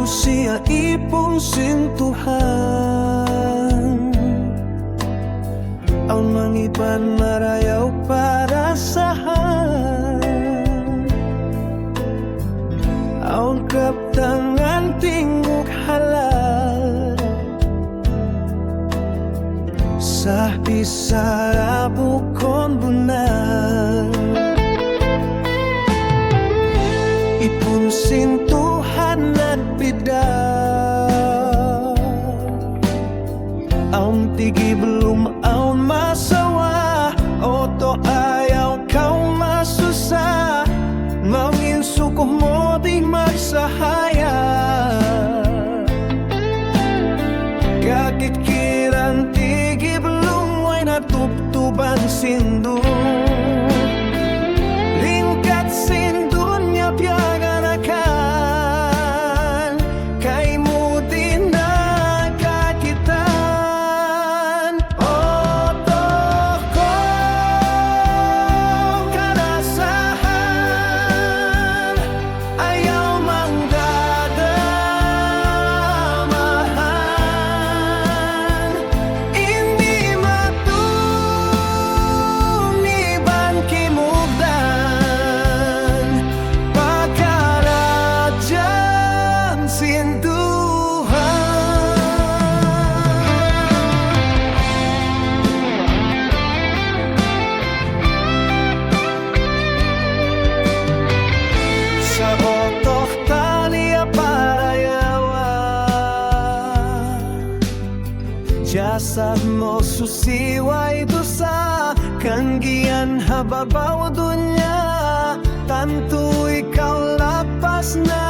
siya ipong sintuhan, ang mangipan marayaw para sahan, ang kaptangan tingog halal sa isa bukon bunal. Ipon sintuhan at bidal, ang tigi belum aun masawa, oto ayaw kau masusa, mangin suko mo di magsahaya. Kakit kiran tigi belum way natuptuban sindu, lingkat sindunya piaganakan, kay mo din nakakitan. Oto ko karasahan, ayaw mangdadamahan, hindi matuniban kimugdan, pagkaradyan sinduhan. Sa otok talia parayawan, jasad mo susiway dusa, kanggian hababaw dunya, tanto ikaw lapas na.